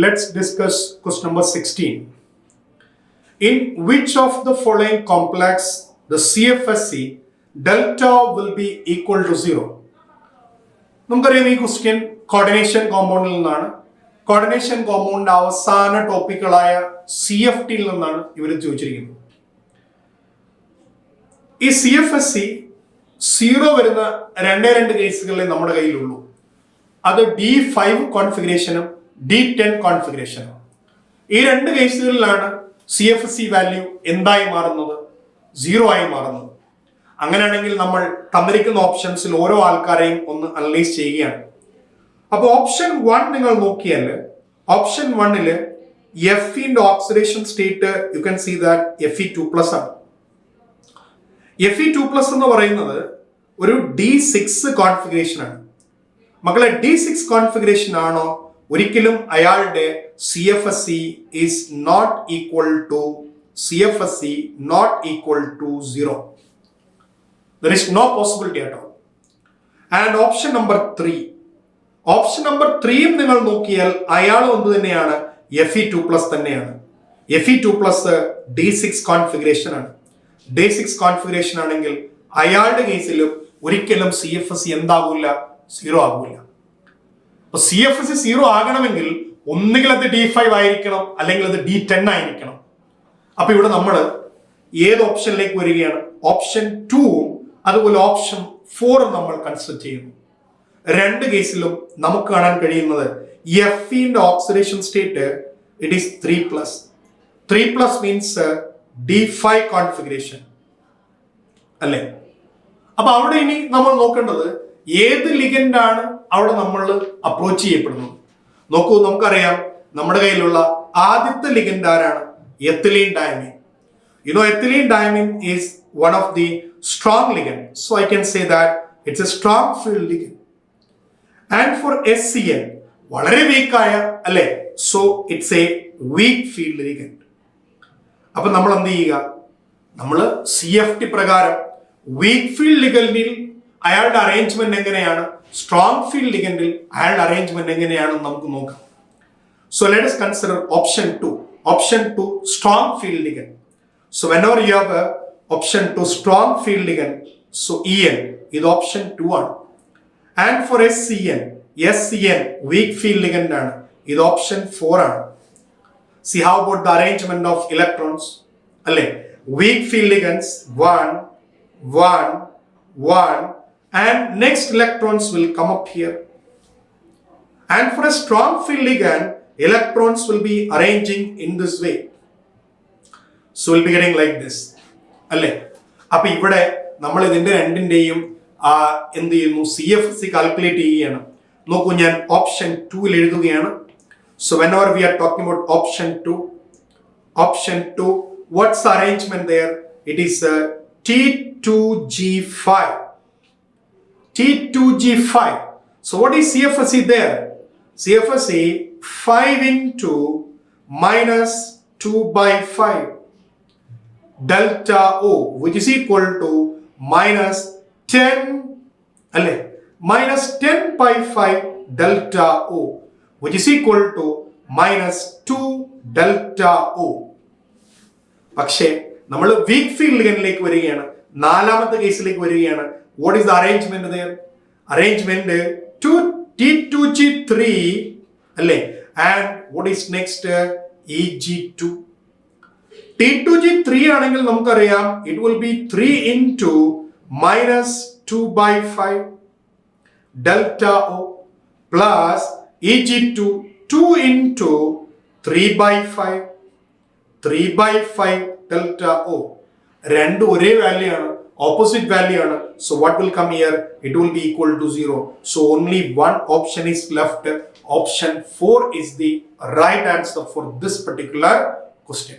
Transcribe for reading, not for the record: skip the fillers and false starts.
let's discuss question number 16. In which of the following complex the CFSE delta will be equal to 0? നമുക്കറിയാം ഈ question coordination കോമ്പൗണ്ടിൽ നിന്നാണ്. Coordination കോമ്പൗണ്ടിന്റെ അവസാന ടോപ്പിക്കുകളായ CFT നിന്നാണ് ഇവർ ചോദിച്ചിരിക്കുന്നത്. ഈ CFSE 0 വരുന്ന രണ്ട് കേസുകളെ നമ്മുടെ കയ്യിലുള്ളൂ. അത് D5 കോൺഫിഗറേഷനും D10 കോൺഫിഗറേഷനും. ഈ രണ്ട് കേസുകളിലാണ് CFSE വാല്യൂ എന്തായി മാറുന്നത്? 0 ആയി മാറുന്നത്. അങ്ങനെയാണെങ്കിൽ നമ്മൾ തന്നിരിക്കുന്ന ഓപ്ഷൻസിൽ ഓരോ ആൾക്കാരെയും ഒന്ന് അനലൈസ് ചെയ്യുകയാണ്. അപ്പോൾ ഓപ്ഷൻ 1 നിങ്ങൾ നോക്കിയാൽ ഓപ്ഷൻ 1 Feന്റെ oxidation state you can see that Fe2+ ആണ്. Fe2+ എന്ന് പറയുന്നത് ഒരു D6 കോൺഫിഗറേഷൻ ആണ്. മക്കളെ D6 കോൺഫിഗറേഷൻ ആണോ? ഒരിക്കലും അയാളുടെ CFSE is not equal to 0. There is no possibility at all. And option number 3. Option number 3 നിങ്ങൾ നോക്കിയാൽ അയാൾ എന്ത് തന്നെയാണ്? Fe2+ തന്നെയാണ്. Fe2+ D6 കോൺഫിഗറേഷൻ ആണ്. D6 കോൺഫിഗറേഷൻ ആണെങ്കിൽ അയാളുടെ കേസിലും ഒരിക്കലും CFSE എന്താകൂല? 0 ആകൂല. അപ്പൊ CFSE 0 ആകണമെങ്കിൽ ഒന്നുകിൽ അത് D5 ആയിരിക്കണം, അല്ലെങ്കിൽ അത് D10 ആയിരിക്കണം. അപ്പൊ ഇവിടെ നമ്മൾ ഏത് ഓപ്ഷനിലേക്ക് വരികയാണ്? ഓപ്ഷൻ 2 അതുപോലെ ഓപ്ഷൻ 4 നമ്മൾ കൺസിഡർ ചെയ്യുന്നു. രണ്ട് കേസിലും നമുക്ക് കാണാൻ കഴിയുന്നത് Feന്റെ oxidation state it is 3+. 3+ means D5 configuration അല്ലേ? അപ്പൊ അവിടെ ഇനി നമ്മൾ നോക്കേണ്ടത് ഏത് ലിഗൻഡ് ആണ് അവിടെ നമ്മൾ അപ്രോച്ച് ചെയ്യപ്പെടുന്നത്. നോക്കൂ, നമുക്കറിയാം നമ്മുടെ കയ്യിലുള്ള ആദ്യത്തെ ലിഗൻഡ് ആരാണ്? Ethylene diamine. Ethylene diamine is one of the strong ligand. So I can say that it's a strong field ligand. And for SCN, വളരെ weak ആയ അല്ലേ? So it's a weak field ligand. അപ്പൊ നമ്മൾ എന്ത് ചെയ്യുക? നമ്മൾ CFT പ്രകാരം weak field ligandil അയാളുടെ അറേഞ്ച്മെന്റ് എങ്ങനെയാണ്, സ്ട്രോങ് ഫീൽഡ് ലിഗൻഡിൽ അയാളുടെ അറേഞ്ച്മെന്റ് എങ്ങനെയാണെന്ന് നമുക്ക് നോക്കാം. So let us consider option 2. Option 2 strong field ligand. So whenever you have a option 2 strong field ligand, so EN is option 2 ആണ്. And for SCN weak field ligand ആണ്, ഇത് option 4 ആണ്. See how about the arrangement of electrons? അല്ലേ? Weak field ligands 1 1 1 and next electrons will come up here. And for a strong field ligand, electrons will be arranging in this way. So we'll be getting like this. അല്ലേ? അപ്പൊ ഇവിടെ നമ്മൾ ഇതിന്റെ രണ്ടിന്റെയും എന്ത് ചെയ്യുന്നു? CFSE calculate ചെയ്യുകയാണ്. നോക്കൂ, ഞാൻ ഓപ്ഷൻ 2 എഴുതുകയാണ്. So whenever we are talking about option 2, what's the arrangement there? It is T2G5. So what is CFSE there? CFSE 5 into minus 2/5 delta O, which is equal to minus 10 അല്ലേ? minus 10/5 delta O, which is equal to minus 2 delta O. പക്ഷേ നമ്മൾ week field ലിഗൻഡിലേക്ക് വരികയാണ്. നാലാമത്തെ കേസിലേക്ക് വരികയാണ്. What is the arrangement there? Arrangement T2G3 അല്ലേ? And what is next? EG2. T2G3 ആണെങ്കിൽ നമുക്കറിയാം it will be 3 into minus 2/5 delta O plus EG2 2 into 3/5 delta O. രണ്ട് ഒരേ വാല്യൂ ആണ്, opposite value ആണ്. So what will come here? It will be equal to 0. So only one option is left. Option 4 is the right answer for this particular question.